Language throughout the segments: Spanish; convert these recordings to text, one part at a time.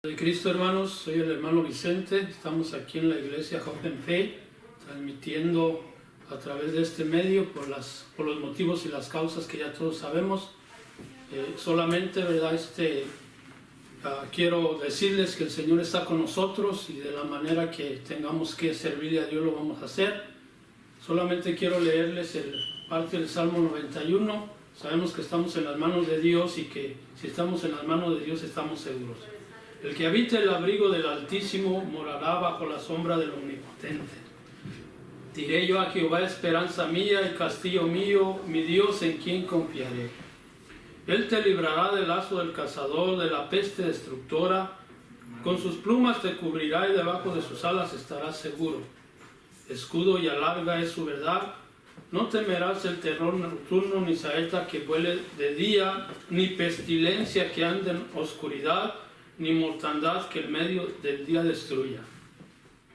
De Cristo, hermanos, soy el hermano Vicente. Estamos aquí en la iglesia Hope and Faith, transmitiendo a través de este medio por los motivos y las causas que ya todos sabemos. Solamente, ¿verdad? Quiero decirles que el Señor está con nosotros y de la manera que tengamos que servirle a Dios lo vamos a hacer. Solamente quiero leerles parte del Salmo 91. Sabemos que estamos en las manos de Dios y que si estamos en las manos de Dios estamos seguros. El que habita el abrigo del Altísimo morará bajo la sombra del Omnipotente. Diré yo a Jehová, esperanza mía, el castillo mío, mi Dios en quien confiaré. Él te librará del lazo del cazador, de la peste destructora. Con sus plumas te cubrirá y debajo de sus alas estarás seguro. Escudo y alarga es su verdad. No temerás el terror nocturno, ni saeta que vuele de día, ni pestilencia que ande en oscuridad, ni mortandad que en medio del día destruya.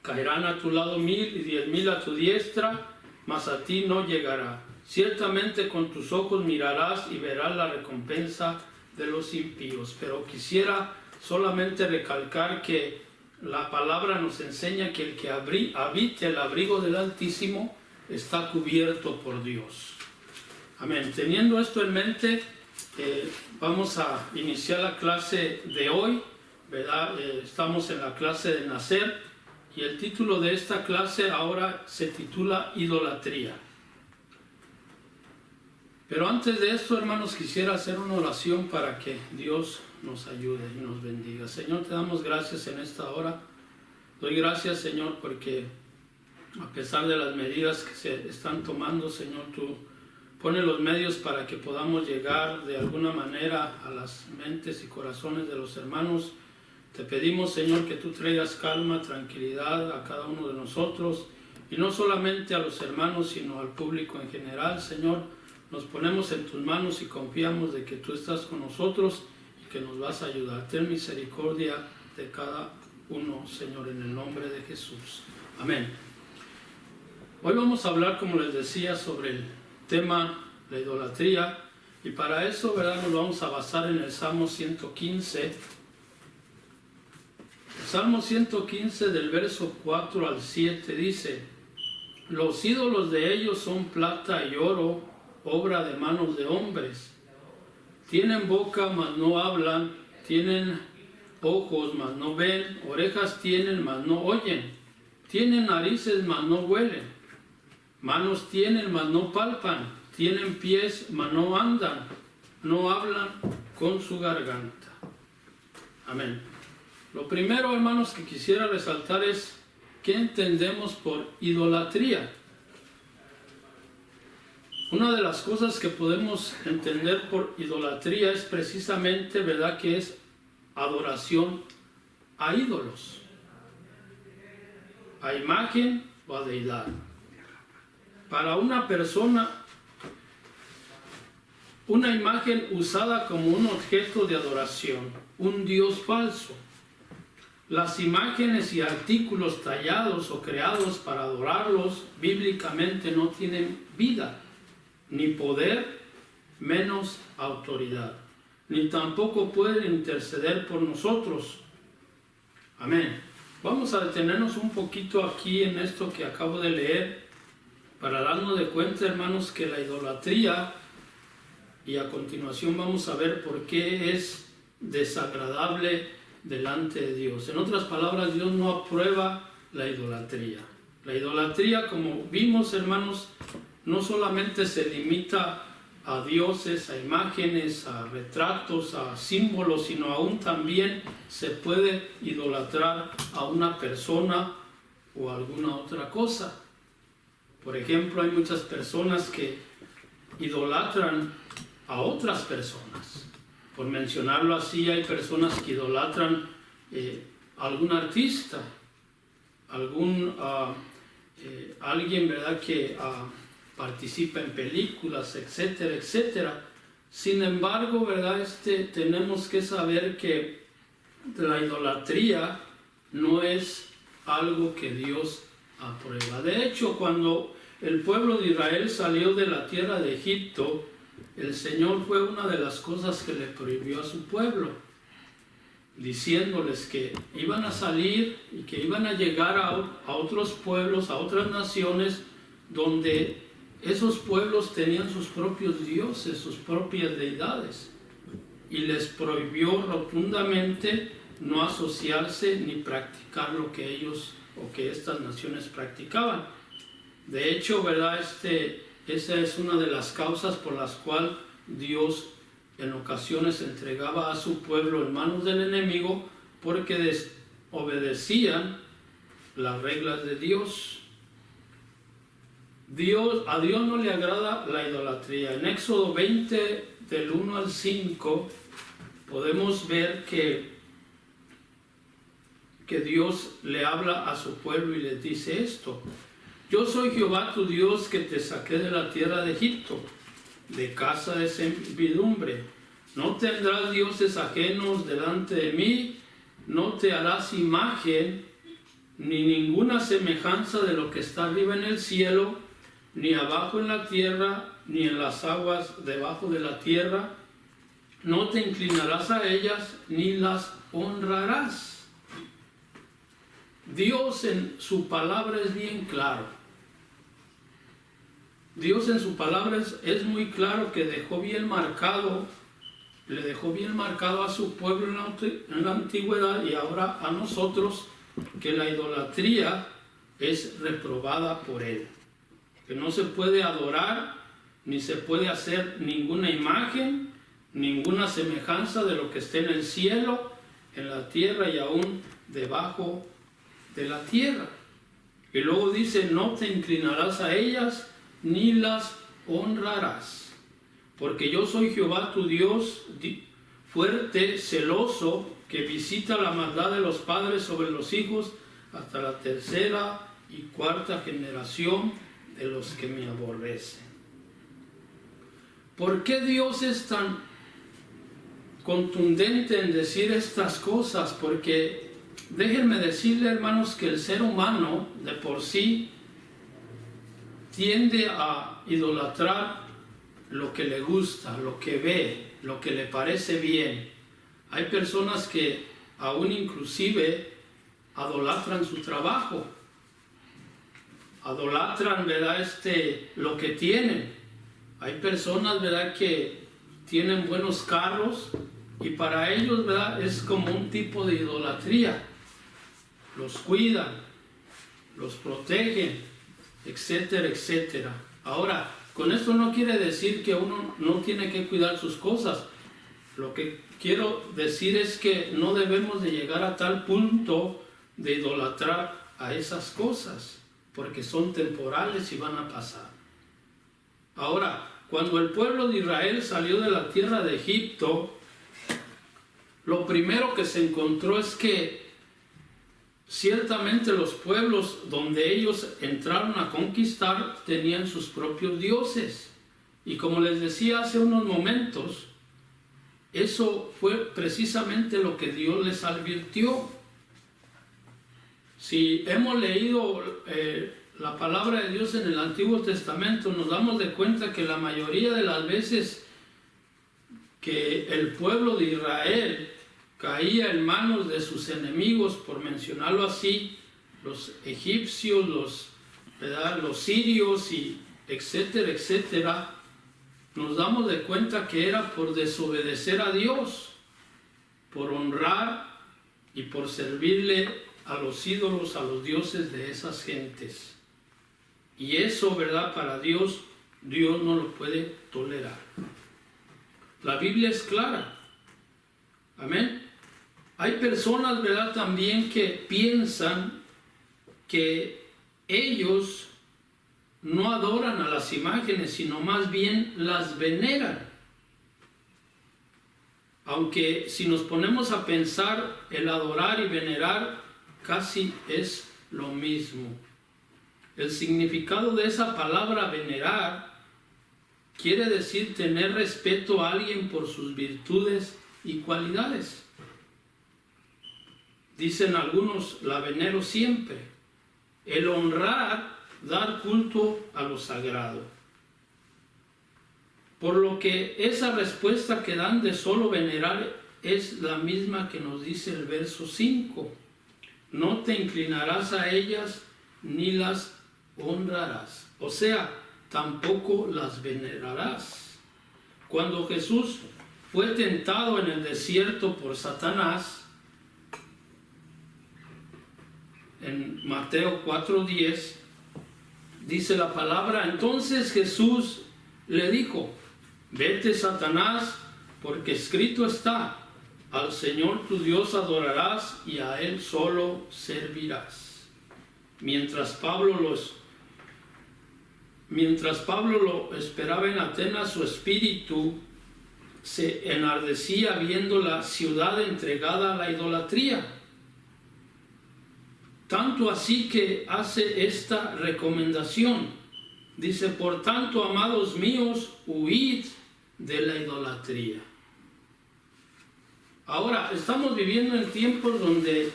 Caerán a tu lado 1000 y 10.000 a tu diestra, mas a ti no llegará. Ciertamente con tus ojos mirarás y verás la recompensa de los impíos. Pero quisiera solamente recalcar que la palabra nos enseña que el que habite el abrigo del Altísimo está cubierto por Dios. Amén. Teniendo esto en mente, vamos a iniciar la clase de hoy, ¿verdad? Estamos en la clase de nacer y el título de esta clase ahora se titula Idolatría. Pero antes de esto, hermanos, quisiera hacer una oración para que Dios nos ayude y nos bendiga. Señor, te damos gracias en esta hora. Doy gracias, Señor, porque a pesar de las medidas que se están tomando, Señor, tú pone los medios para que podamos llegar de alguna manera a las mentes y corazones de los hermanos. Te pedimos, Señor, que tú traigas calma, tranquilidad a cada uno de nosotros, y no solamente a los hermanos, sino al público en general. Señor, nos ponemos en tus manos y confiamos de que tú estás con nosotros y que nos vas a ayudar. Ten misericordia de cada uno, Señor, en el nombre de Jesús. Amén. Hoy vamos a hablar, como les decía, sobre el tema la idolatría, y para eso, ¿verdad?, nos vamos a basar en el Salmo 115. El Salmo 115 del verso 4 al 7 dice: los ídolos de ellos son plata y oro, obra de manos de hombres. Tienen boca, mas no hablan, tienen ojos, mas no ven, orejas tienen, mas no oyen, tienen narices, mas no huelen, manos tienen, mas no palpan, tienen pies, mas no andan, no hablan con su garganta. Amén. Lo primero, hermanos, que quisiera resaltar es ¿qué entendemos por idolatría? Una de las cosas que podemos entender por idolatría es precisamente, ¿verdad?, que es adoración a ídolos, a imagen o a deidad. Para una persona, una imagen usada como un objeto de adoración, un dios falso. Las imágenes y artículos tallados o creados para adorarlos bíblicamente no tienen vida, ni poder, menos autoridad, ni tampoco pueden interceder por nosotros. Amén. Vamos a detenernos un poquito aquí en esto que acabo de leer para darnos de cuenta, hermanos, que la idolatría, y a continuación vamos a ver por qué es desagradable delante de Dios. En otras palabras, Dios no aprueba la idolatría. La idolatría, como vimos, hermanos, no solamente se limita a dioses, a imágenes, a retratos, a símbolos, sino aún también se puede idolatrar a una persona o alguna otra cosa. Por ejemplo, hay muchas personas que idolatran a otras personas. Por mencionarlo así, hay personas que idolatran a algún artista, alguien, ¿verdad?, que participa en películas, etcétera, etcétera. Sin embargo, ¿verdad?, tenemos que saber que la idolatría no es algo que Dios aprueba. De hecho, cuando el pueblo de Israel salió de la tierra de Egipto, el Señor fue una de las cosas que le prohibió a su pueblo. diciéndoles que iban a salir y que iban a llegar a otros pueblos, a otras naciones, donde esos pueblos tenían sus propios dioses, sus propias deidades, y les prohibió rotundamente no asociarse ni practicar lo que ellos o que estas naciones practicaban. De hecho, ¿verdad? Esa es una de las causas por las cuales Dios en ocasiones entregaba a su pueblo en manos del enemigo, porque desobedecían las reglas de Dios. A Dios no le agrada la idolatría. En Éxodo 20, del 1 al 5, podemos ver que Dios le habla a su pueblo y les dice esto: yo soy Jehová tu Dios, que te saqué de la tierra de Egipto, de casa de servidumbre. No tendrás dioses ajenos delante de mí, no te harás imagen ni ninguna semejanza de lo que está arriba en el cielo, ni abajo en la tierra, ni en las aguas debajo de la tierra. No te inclinarás a ellas, ni las honrarás. Dios en su palabra es bien claro. Dios en su palabra es muy claro, que le dejó bien marcado a su pueblo en la antigüedad, y ahora a nosotros, que la idolatría es reprobada por Él, que no se puede adorar, ni se puede hacer ninguna imagen, ninguna semejanza de lo que esté en el cielo, en la tierra y aún debajo de la tierra. Y luego dice: no te inclinarás a ellas, ni las honrarás, porque yo soy Jehová tu Dios, fuerte, celoso, que visita la maldad de los padres sobre los hijos hasta la tercera y cuarta generación de los que me aborrecen. ¿Por qué Dios es tan contundente en decir estas cosas? Porque déjenme decirle, hermanos, que el ser humano de por sí tiende a idolatrar lo que le gusta, lo que ve, lo que le parece bien. Hay personas que aún inclusive idolatran su trabajo, idolatran, ¿verdad?, lo que tienen. Hay personas, ¿verdad?, que tienen buenos carros, y para ellos, ¿verdad?, es como un tipo de idolatría. Los cuidan, los protegen, etcétera, etcétera. Ahora, con esto no quiere decir que uno no tiene que cuidar sus cosas. Lo que quiero decir es que no debemos de llegar a tal punto de idolatrar a esas cosas, porque son temporales y van a pasar. Ahora, cuando el pueblo de Israel salió de la tierra de Egipto, lo primero que se encontró es que ciertamente los pueblos donde ellos entraron a conquistar tenían sus propios dioses. Y como les decía hace unos momentos, eso fue precisamente lo que Dios les advirtió. Si hemos leído la palabra de Dios en el Antiguo Testamento, nos damos de cuenta que la mayoría de las veces que el pueblo de Israel caía en manos de sus enemigos, por mencionarlo así, los egipcios, los sirios, y etcétera, etcétera, nos damos de cuenta que era por desobedecer a Dios, por honrar y por servirle a los ídolos, a los dioses de esas gentes. Y eso, ¿verdad?, para Dios no lo puede tolerar. La Biblia es clara. Amén. Hay personas, ¿verdad?, también que piensan que ellos no adoran a las imágenes, sino más bien las veneran. Aunque si nos ponemos a pensar, el adorar y venerar casi es lo mismo. El significado de esa palabra venerar quiere decir tener respeto a alguien por sus virtudes y cualidades. Dicen algunos: la venero siempre. El honrar, dar culto a lo sagrado. Por lo que esa respuesta que dan de solo venerar es la misma que nos dice el verso 5. No te inclinarás a ellas ni las honrarás. O sea, tampoco las venerarás. Cuando Jesús fue tentado en el desierto por Satanás, en Mateo 4:10, dice la palabra: entonces Jesús le dijo: vete, Satanás, porque escrito está, al Señor tu Dios adorarás y a Él solo servirás. Mientras Pablo lo esperaba en Atenas, su espíritu se enardecía viendo la ciudad entregada a la idolatría. Tanto así que hace esta recomendación. Dice: por tanto, amados míos, huid de la idolatría. Ahora, estamos viviendo en tiempos donde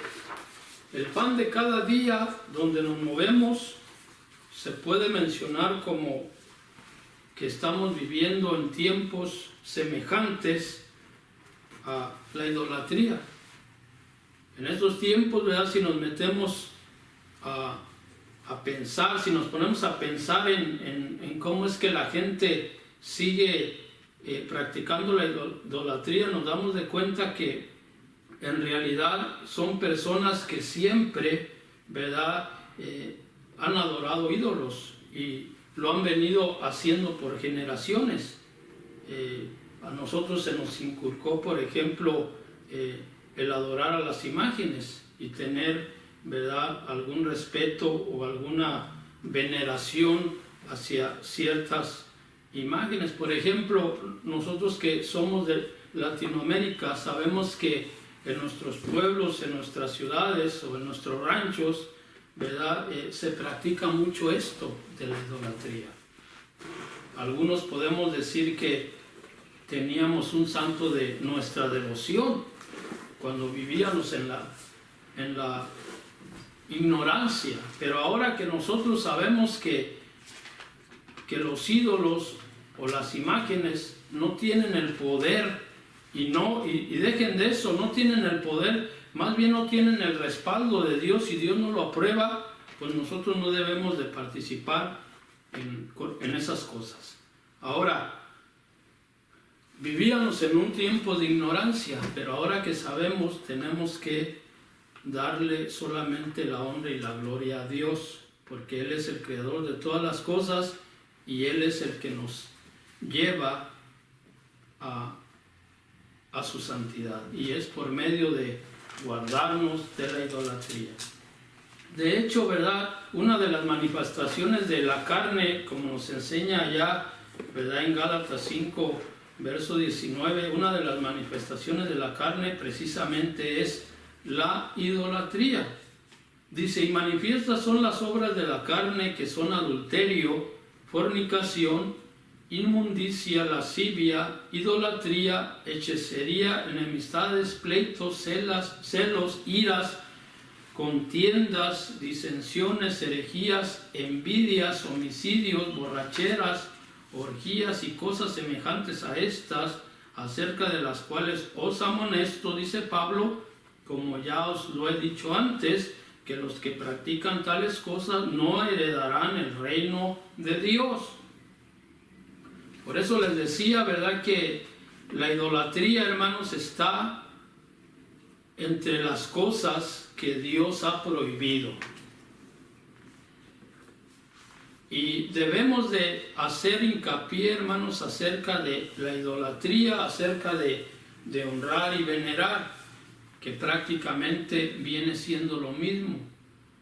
el pan de cada día, donde nos movemos, se puede mencionar como que estamos viviendo en tiempos semejantes a la idolatría. En estos tiempos, ¿verdad? Si nos metemos a pensar, si nos ponemos a pensar en cómo es que la gente sigue practicando la idolatría, nos damos de cuenta que en realidad son personas que siempre, ¿verdad?, han adorado ídolos y lo han venido haciendo por generaciones. A nosotros se nos inculcó, por ejemplo, el adorar a las imágenes y tener, ¿verdad?, algún respeto o alguna veneración hacia ciertas imágenes. Por ejemplo, nosotros que somos de Latinoamérica sabemos que en nuestros pueblos, en nuestras ciudades o en nuestros ranchos, ¿verdad?, se practica mucho esto de la idolatría. Algunos podemos decir que teníamos un santo de nuestra devoción cuando vivíamos en la ignorancia, pero ahora que nosotros sabemos que los ídolos o las imágenes no tienen el poder, y dejen de eso, no tienen el poder, más bien no tienen el respaldo de Dios, y Dios no lo aprueba, pues nosotros no debemos de participar en esas cosas. Ahora, vivíamos en un tiempo de ignorancia, pero ahora que sabemos, tenemos que darle solamente la honra y la gloria a Dios, porque Él es el creador de todas las cosas y Él es el que nos lleva a su santidad, y es por medio de guardarnos de la idolatría. De hecho, ¿verdad?, una de las manifestaciones de la carne, como nos enseña allá, ¿verdad?, en Gálatas 5, verso 19, una de las manifestaciones de la carne precisamente es la idolatría. Dice: y manifiestas son las obras de la carne, que son adulterio, fornicación, inmundicia, lascivia, idolatría, hechicería, enemistades, pleitos, celos, iras, contiendas, disensiones, herejías, envidias, homicidios, borracheras, orgías y cosas semejantes a estas, acerca de las cuales os amonesto, dice Pablo, como ya os lo he dicho antes, que los que practican tales cosas no heredarán el reino de Dios. Por eso les decía, ¿verdad?, que la idolatría, hermanos, está entre las cosas que Dios ha prohibido. Y debemos de hacer hincapié, hermanos, acerca de la idolatría, acerca de honrar y venerar, que prácticamente viene siendo lo mismo.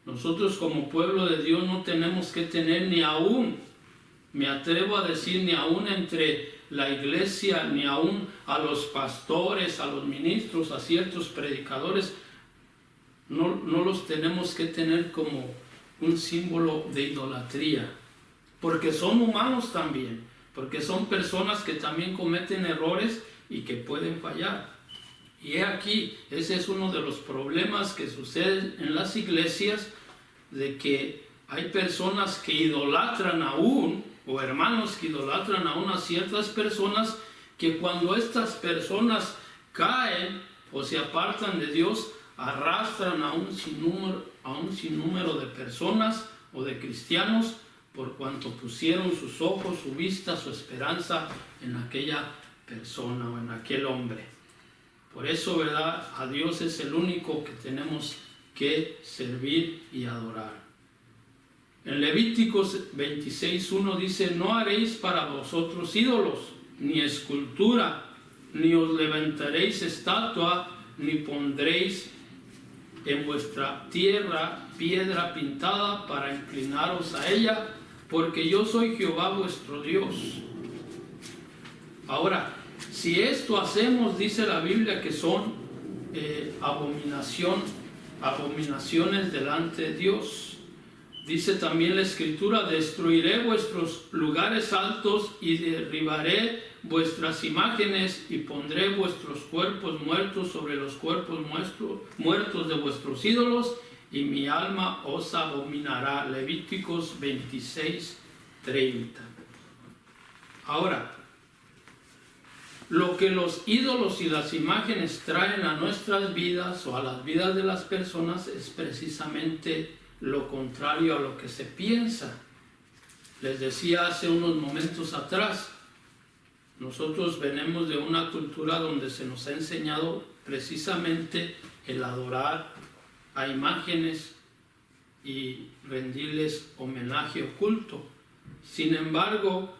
Nosotros como pueblo de Dios no tenemos que tener ni aún, me atrevo a decir, ni aún entre la iglesia, ni aún a los pastores, a los ministros, a ciertos predicadores, no los tenemos que tener como un símbolo de idolatría, porque son humanos también, porque son personas que también cometen errores y que pueden fallar. Y he aquí, ese es uno de los problemas que suceden en las iglesias, de que hay personas que idolatran aún, o hermanos que idolatran aún a ciertas personas, que cuando estas personas caen o se apartan de Dios, arrastran a un sinnúmero de personas o de cristianos por cuanto pusieron sus ojos, su vista, su esperanza en aquella persona o en aquel hombre. Por eso, ¿verdad? A Dios es el único que tenemos que servir y adorar. En Levíticos 26:1 dice: no haréis para vosotros ídolos, ni escultura, ni os levantaréis estatua, ni pondréis en vuestra tierra piedra pintada para inclinaros a ella, porque yo soy Jehová vuestro Dios. Ahora, si esto hacemos, dice la Biblia que son abominaciones delante de Dios. Dice también la Escritura: destruiré vuestros lugares altos y derribaré vuestras imágenes y pondré vuestros cuerpos muertos sobre los cuerpos muertos de vuestros ídolos, y mi alma os abominará. Levíticos 26:30. Ahora, lo que los ídolos y las imágenes traen a nuestras vidas o a las vidas de las personas es precisamente lo contrario a lo que se piensa. Les decía hace unos momentos atrás, nosotros venimos de una cultura donde se nos ha enseñado precisamente el adorar a imágenes y rendirles homenaje oculto. Sin embargo,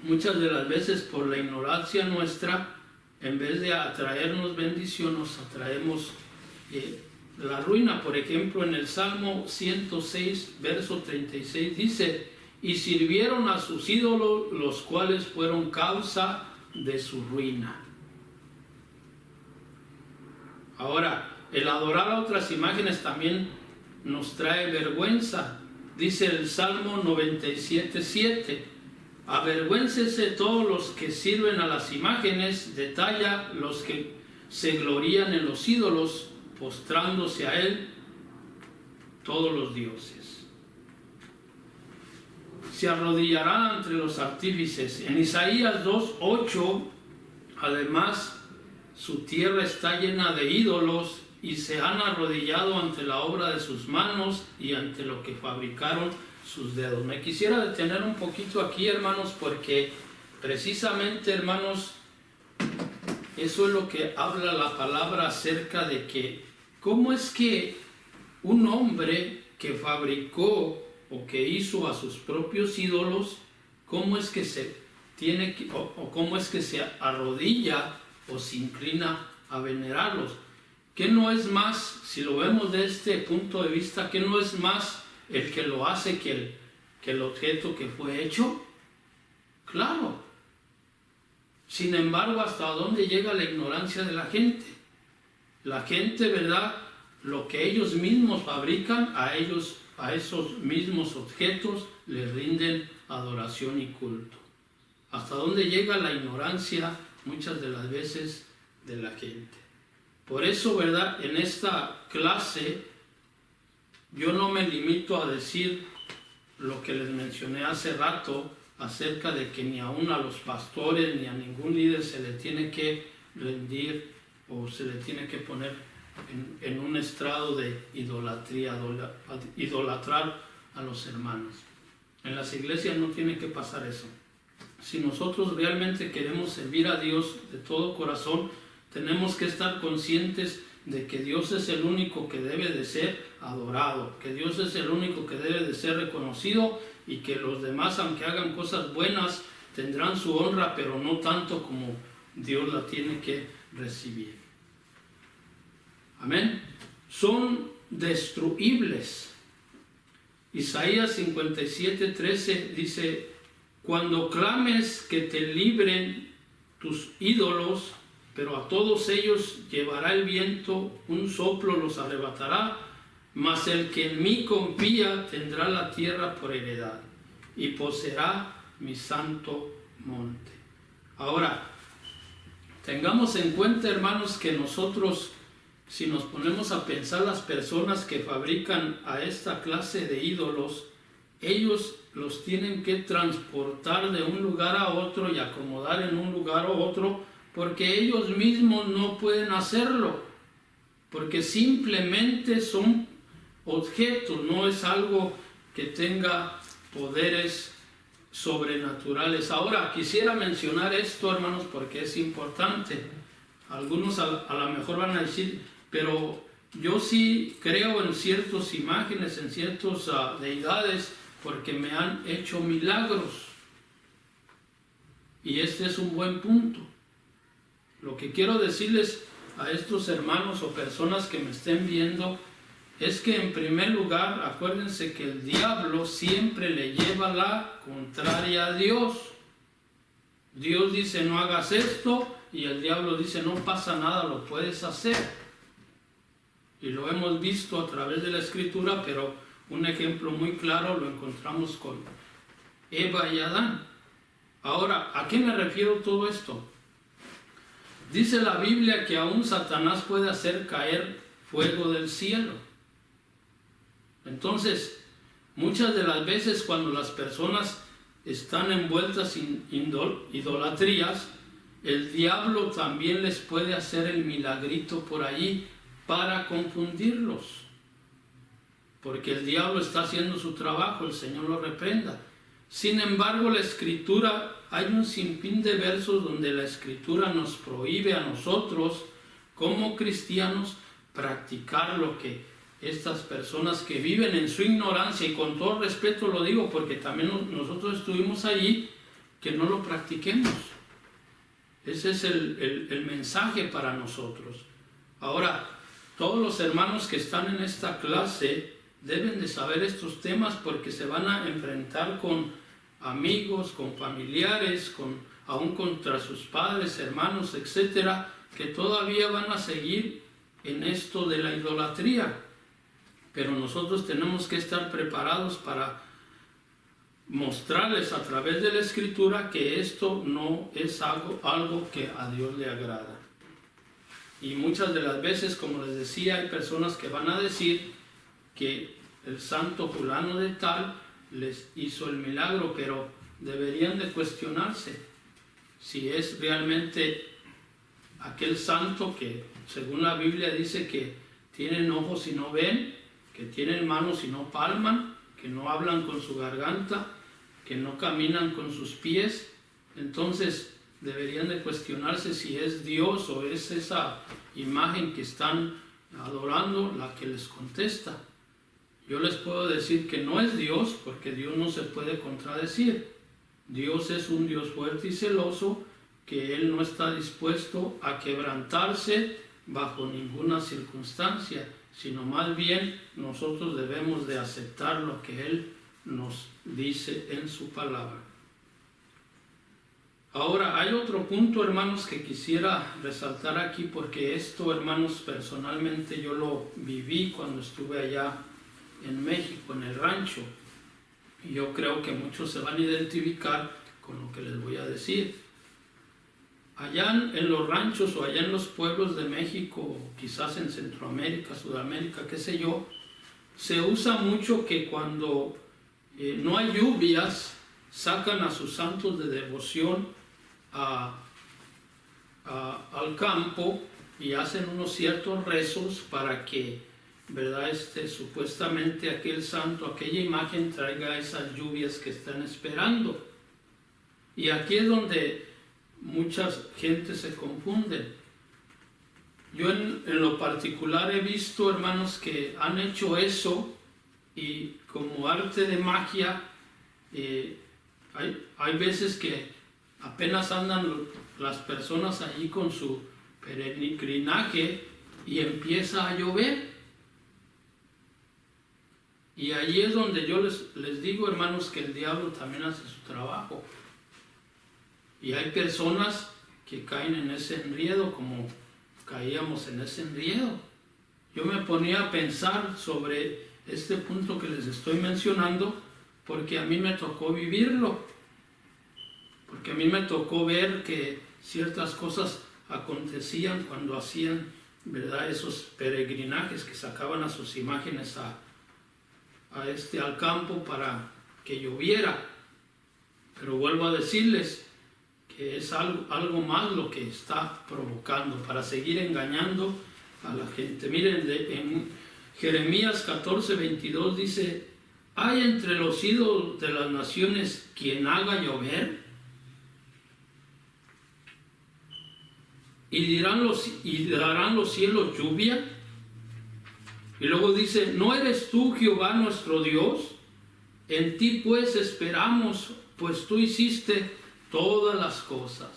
muchas de las veces por la ignorancia nuestra, en vez de atraernos bendición, nos atraemos la ruina. Por ejemplo, en el Salmo 106, verso 36 dice: y sirvieron a sus ídolos, los cuales fueron causa de su ruina. Ahora, el adorar a otras imágenes también nos trae vergüenza. Dice el Salmo 97:7: avergüéncese todos los que sirven a las imágenes de talla, los que se glorían en los ídolos, postrándose a él todos los dioses. Se arrodillarán entre los artífices. En Isaías 2:8, además, su tierra está llena de ídolos y se han arrodillado ante la obra de sus manos y ante lo que fabricaron sus dedos. Me quisiera detener un poquito aquí, hermanos, porque precisamente, hermanos, eso es lo que habla la palabra acerca de que cómo es que un hombre que fabricó o que hizo a sus propios ídolos, cómo es que se tiene que, o cómo es que se arrodilla o se inclina a venerarlos. ¿Qué no es más, si lo vemos de este punto de vista, qué no es más el que lo hace que el objeto que fue hecho? Claro. Sin embargo, ¿hasta dónde llega la ignorancia de la gente? La gente, ¿verdad? Lo que ellos mismos fabrican, a esos mismos objetos les rinden adoración y culto. ¿Hasta dónde llega la ignorancia muchas de las veces de la gente? Por eso, ¿verdad? En esta clase yo no me limito a decir lo que les mencioné hace rato acerca de que ni aún a los pastores ni a ningún líder se le tiene que rendir o se le tiene que poner en un estrado de idolatría, idolatrar a los hermanos. En las iglesias no tiene que pasar eso. Si nosotros realmente queremos servir a Dios de todo corazón, tenemos que estar conscientes de que Dios es el único que debe de ser adorado, que Dios es el único que debe de ser reconocido, y que los demás, aunque hagan cosas buenas, tendrán su honra, pero no tanto como Dios la tiene que recibir. Amén. Son destruibles. Isaías 57:13 dice: cuando clames que te libren tus ídolos, pero a todos ellos llevará el viento, un soplo los arrebatará, mas el que en mí confía tendrá la tierra por heredad y poseerá mi santo monte. Ahora, tengamos en cuenta, hermanos, que nosotros, si nos ponemos a pensar, las personas que fabrican a esta clase de ídolos, ellos los tienen que transportar de un lugar a otro y acomodar en un lugar u otro porque ellos mismos no pueden hacerlo, porque simplemente son objetos, no es algo que tenga poderes sobrenaturales. Ahora, quisiera mencionar esto, hermanos, porque es importante. Algunos a lo mejor van a decir, pero yo sí creo en ciertas imágenes, en ciertas deidades, porque me han hecho milagros. Y este es un buen punto. Lo que quiero decirles a estos hermanos o personas que me estén viendo es que en primer lugar, acuérdense que el diablo siempre le lleva la contraria a Dios. Dios dice no hagas esto y el diablo dice no pasa nada, lo puedes hacer. Y lo hemos visto a través de la Escritura, pero un ejemplo muy claro lo encontramos con Eva y Adán. Ahora, ¿a qué me refiero todo esto? Dice la Biblia que aún Satanás puede hacer caer fuego del cielo. Entonces, muchas de las veces cuando las personas están envueltas en idolatrías, el diablo también les puede hacer el milagrito por allí para confundirlos. Porque el diablo está haciendo su trabajo, el Señor lo reprenda. Sin embargo, la Escritura, hay un sinfín de versos donde la Escritura nos prohíbe a nosotros, como cristianos, practicar lo que estas personas que viven en su ignorancia, y con todo respeto lo digo porque también nosotros estuvimos allí, que no lo practiquemos. Ese es el mensaje para nosotros. Ahora, todos los hermanos que están en esta clase deben de saber estos temas porque se van a enfrentar con amigos, con familiares, aún contra sus padres, hermanos, etcétera, que todavía van a seguir en esto de la idolatría. Pero nosotros tenemos que estar preparados para mostrarles a través de la Escritura que esto no es algo que a Dios le agrada. Y muchas de las veces, como les decía, hay personas que van a decir que el santo fulano de tal les hizo el milagro, pero deberían de cuestionarse si es realmente aquel santo que, según la Biblia, dice que tienen ojos y no ven, que tienen manos y no palman, que no hablan con su garganta, que no caminan con sus pies. Entonces deberían de cuestionarse si es Dios o es esa imagen que están adorando la que les contesta. Yo les puedo decir que no es Dios, porque Dios no se puede contradecir. Dios es un Dios fuerte y celoso, que Él no está dispuesto a quebrantarse bajo ninguna circunstancia, sino más bien nosotros debemos de aceptar lo que Él nos dice en su palabra. Ahora, hay otro punto, hermanos, que quisiera resaltar aquí, porque esto, hermanos, personalmente yo lo viví cuando estuve allá en México, en el rancho. Y yo creo que muchos se van a identificar con lo que les voy a decir. Allá en los ranchos o allá en los pueblos de México, quizás en Centroamérica, Sudamérica, qué sé yo, se usa mucho que cuando no hay lluvias, sacan a sus santos de devoción al campo y hacen unos ciertos rezos para que, ¿verdad?, supuestamente aquel santo, aquella imagen traiga esas lluvias que están esperando. Y aquí es donde muchas gente se confunden. Yo en lo particular he visto, hermanos, que han hecho eso y como arte de magia, hay veces que apenas andan las personas allí con su peregrinaje y empieza a llover. Y allí es donde yo les digo, hermanos, que el diablo también hace su trabajo. Y hay personas que caen en ese enredo como caíamos en ese enredo. Yo me ponía a pensar sobre este punto que les estoy mencionando porque a mí me tocó vivirlo. Porque a mí me tocó ver que ciertas cosas acontecían cuando hacían, ¿verdad?, esos peregrinajes que sacaban a sus imágenes al campo para que lloviera. Pero vuelvo a decirles que es algo más lo que está provocando para seguir engañando a la gente. Miren, en Jeremías 14:22 dice: ¿hay entre los ídolos de las naciones quien haga llover? ¿Y darán los cielos lluvia? Y luego dice: ¿no eres tú Jehová nuestro Dios? En ti pues esperamos, pues tú hiciste todas las cosas.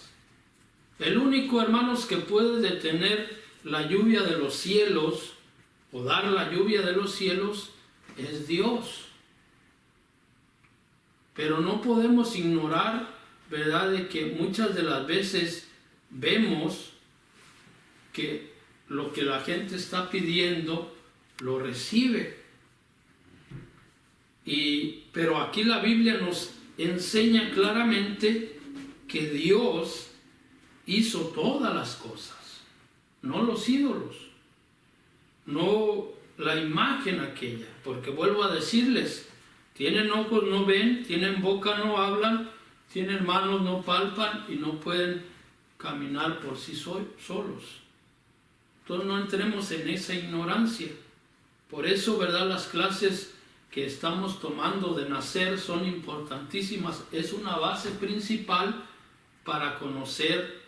El único, hermanos, que puede detener la lluvia de los cielos o dar la lluvia de los cielos es Dios. Pero no podemos ignorar, ¿verdad?, de que muchas de las veces vemos que lo que la gente está pidiendo lo recibe. Pero aquí la Biblia nos enseña claramente que Dios hizo todas las cosas, no los ídolos, no la imagen aquella, porque vuelvo a decirles, tienen ojos, no ven, tienen boca, no hablan, tienen manos, no palpan y no pueden caminar por sí solos. Entonces no entremos en esa ignorancia. Por eso, ¿verdad?, las clases que estamos tomando de nacer son importantísimas. Es una base principal para conocer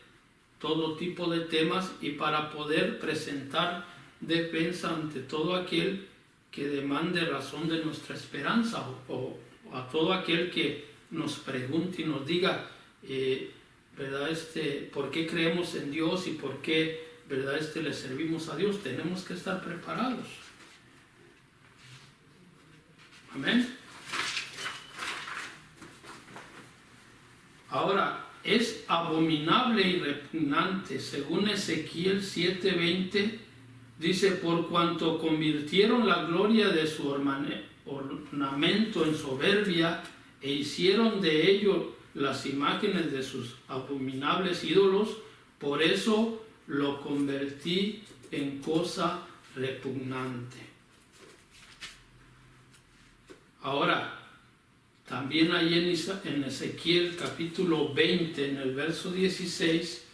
todo tipo de temas y para poder presentar defensa ante todo aquel que demande razón de nuestra esperanza, o a todo aquel que nos pregunte y nos diga, ¿verdad?, ¿por qué creemos en Dios y por qué, ¿verdad?, le servimos a Dios? Tenemos que estar preparados. Amén. Ahora, es abominable y repugnante, según Ezequiel 7:20, dice: por cuanto convirtieron la gloria de su ornamento en soberbia e hicieron de ello las imágenes de sus abominables ídolos, por eso lo convertí en cosa repugnante. Ahora, también ahí en Ezequiel capítulo 20, en el verso 16,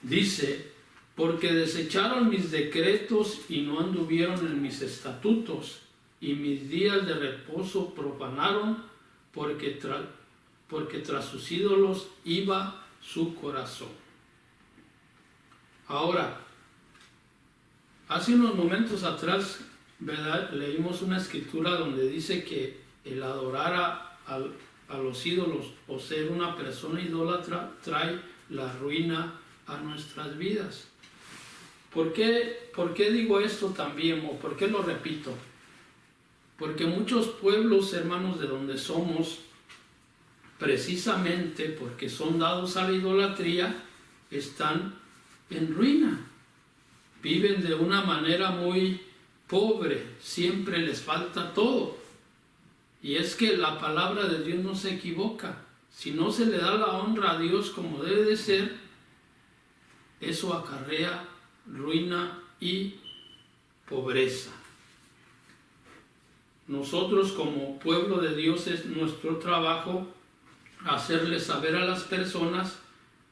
dice: porque desecharon mis decretos y no anduvieron en mis estatutos, y mis días de reposo profanaron, porque tras sus ídolos iba su corazón. Ahora, hace unos momentos atrás, ¿verdad?, leímos una escritura donde dice que el adorar a los ídolos o ser una persona idólatra trae la ruina a nuestras vidas. ¿Por qué digo esto también, o por qué lo repito? Porque muchos pueblos, hermanos, de donde somos, precisamente porque son dados a la idolatría, están en ruina. Viven de una manera muy pobre, siempre les falta todo. Y es que la palabra de Dios no se equivoca. Si no se le da la honra a Dios como debe de ser, eso acarrea ruina y pobreza. Nosotros como pueblo de Dios es nuestro trabajo hacerles saber a las personas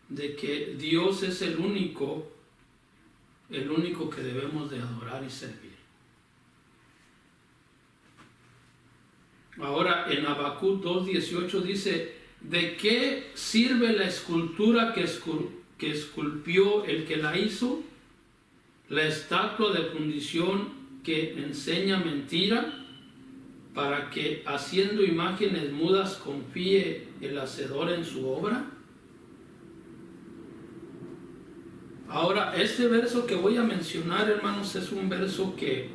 de que Dios es el único que debemos de adorar y servir. Ahora en Habacuc 2:18 dice: ¿de qué sirve la escultura que esculpió el que la hizo? La estatua de fundición que enseña mentira, para que haciendo imágenes mudas confíe el hacedor en su obra. Ahora, este verso que voy a mencionar, hermanos, es un verso que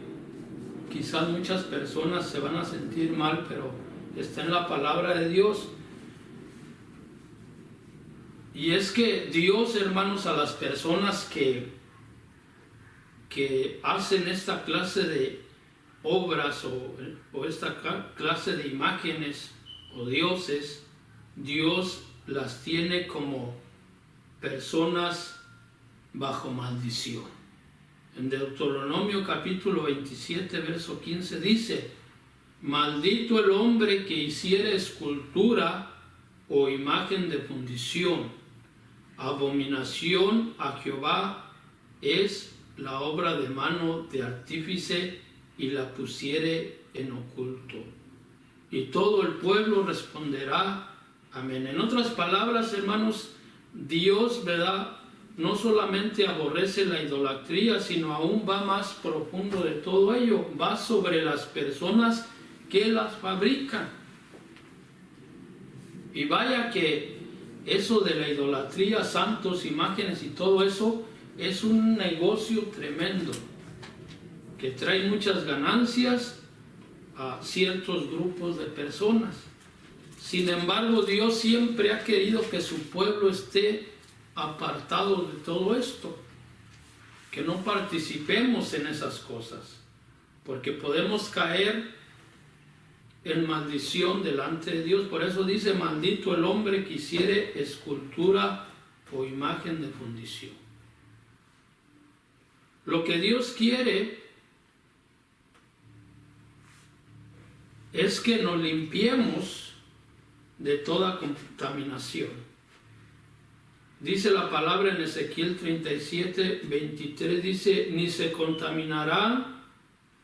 quizás muchas personas se van a sentir mal, pero está en la palabra de Dios. Y es que Dios, hermanos, a las personas que hacen esta clase de obras o esta clase de imágenes o dioses, Dios las tiene como personas bajo maldición. En Deuteronomio capítulo 27, verso 15 dice: maldito el hombre que hiciere escultura o imagen de fundición, abominación a Jehová es la obra de mano de artífice, y la pusiere en oculto. Y todo el pueblo responderá amén. En otras palabras, hermanos, Dios, ¿verdad?, no solamente aborrece la idolatría, sino aún va más profundo de todo ello, va sobre las personas que las fabrican. Y vaya que eso de la idolatría, santos, imágenes y todo eso, es un negocio tremendo, que trae muchas ganancias a ciertos grupos de personas. Sin embargo, Dios siempre ha querido que su pueblo esté apartado de todo esto, que no participemos en esas cosas, porque podemos caer en maldición delante de Dios. Por eso dice: maldito el hombre que hiciere escultura o imagen de fundición. Lo que Dios quiere es que nos limpiemos de toda contaminación. Dice la palabra en Ezequiel 37, 23, dice: ni se contaminará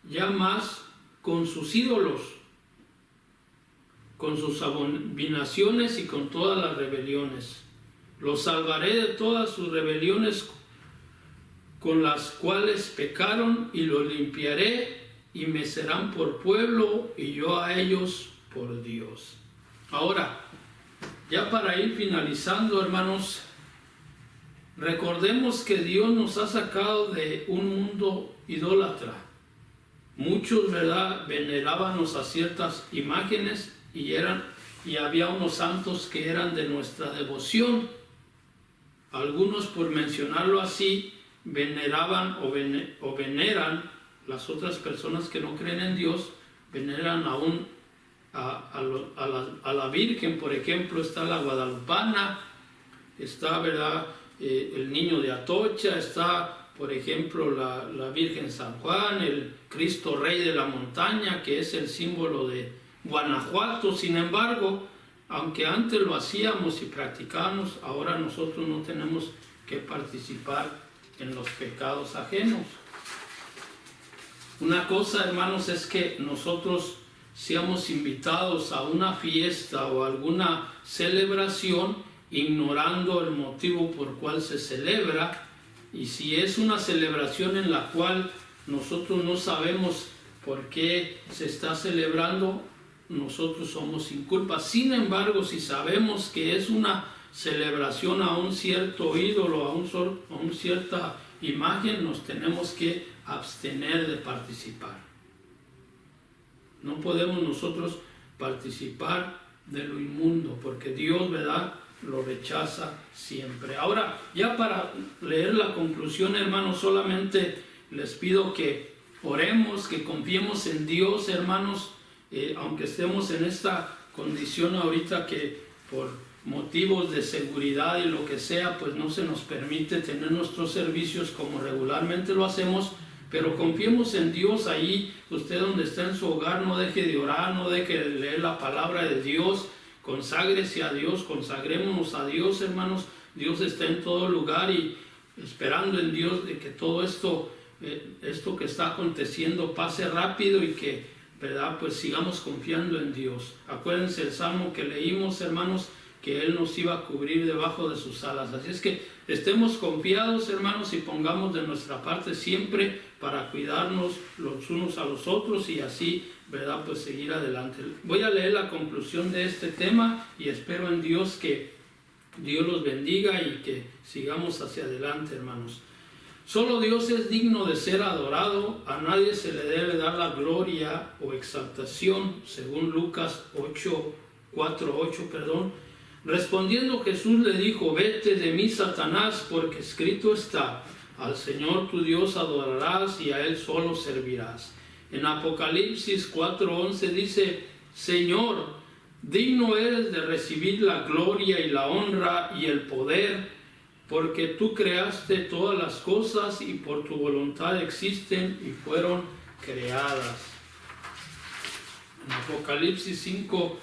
ya más con sus ídolos, con sus abominaciones y con todas las rebeliones. Los salvaré de todas sus rebeliones con las cuales pecaron, y los limpiaré, y me serán por pueblo, y yo a ellos por Dios. Ahora, ya para ir finalizando, hermanos, recordemos que Dios nos ha sacado de un mundo idólatra. Muchos, ¿verdad?, venerábamos a ciertas imágenes y había unos santos que eran de nuestra devoción. Algunos, por mencionarlo así, veneraban o veneran, las otras personas que no creen en Dios, veneran aún a la Virgen. Por ejemplo, está la Guadalupana, está, ¿verdad?, el niño de Atocha, está, por ejemplo, la Virgen San Juan, el Cristo Rey de la Montaña, que es el símbolo de Guanajuato. Sin embargo, aunque antes lo hacíamos y practicábamos, ahora nosotros no tenemos que participar en los pecados ajenos. Una cosa, hermanos, es que nosotros seamos invitados a una fiesta o alguna celebración ignorando el motivo por cual se celebra, y si es una celebración en la cual nosotros no sabemos por qué se está celebrando, nosotros somos sin culpa. Sin embargo, si sabemos que es una celebración a un cierto ídolo, a una cierta imagen, nos tenemos que abstener de participar. No podemos nosotros participar de lo inmundo, porque Dios, ¿verdad?, lo rechaza siempre. Ahora, ya para leer la conclusión, hermanos, solamente les pido que oremos, que confiemos en Dios, hermanos, aunque estemos en esta condición ahorita que por motivos de seguridad y lo que sea, pues no se nos permite tener nuestros servicios como regularmente lo hacemos, pero confiemos en Dios. Ahí, usted donde está en su hogar, no deje de orar, no deje de leer la palabra de Dios, conságrese a Dios, consagrémonos a Dios, hermanos. Dios está en todo lugar, y esperando en Dios de que todo esto que está aconteciendo pase rápido, y que, ¿verdad?, pues sigamos confiando en Dios. Acuérdense el salmo que leímos, hermanos, que Él nos iba a cubrir debajo de sus alas. Así es que estemos confiados, hermanos, y pongamos de nuestra parte siempre para cuidarnos los unos a los otros, y así, ¿verdad?, pues seguir adelante. Voy a leer la conclusión de este tema, y espero en Dios que Dios los bendiga y que sigamos hacia adelante, hermanos. Solo Dios es digno de ser adorado, a nadie se le debe dar la gloria o exaltación, según Lucas 4:8. Respondiendo Jesús le dijo: vete de mí, Satanás, porque escrito está: al Señor tu Dios adorarás y a Él solo servirás. En Apocalipsis 4:11 dice: Señor, digno eres de recibir la gloria y la honra y el poder, porque tú creaste todas las cosas y por tu voluntad existen y fueron creadas. En Apocalipsis 5,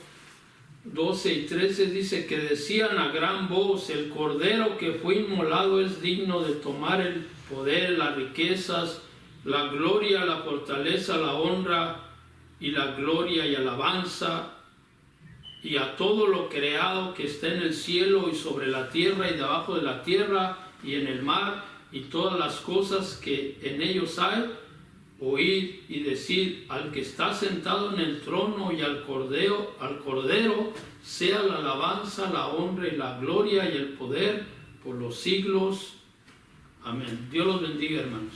12 y 13 dice que decían a gran voz: el Cordero que fue inmolado es digno de tomar el poder, las riquezas, la gloria, la fortaleza, la honra y la gloria y alabanza, y a todo lo creado que está en el cielo y sobre la tierra y debajo de la tierra y en el mar y todas las cosas que en ellos hay. Oíd y decid: al que está sentado en el trono y al Cordero sea la alabanza, la honra y la gloria y el poder por los siglos. Amén. Dios los bendiga, hermanos.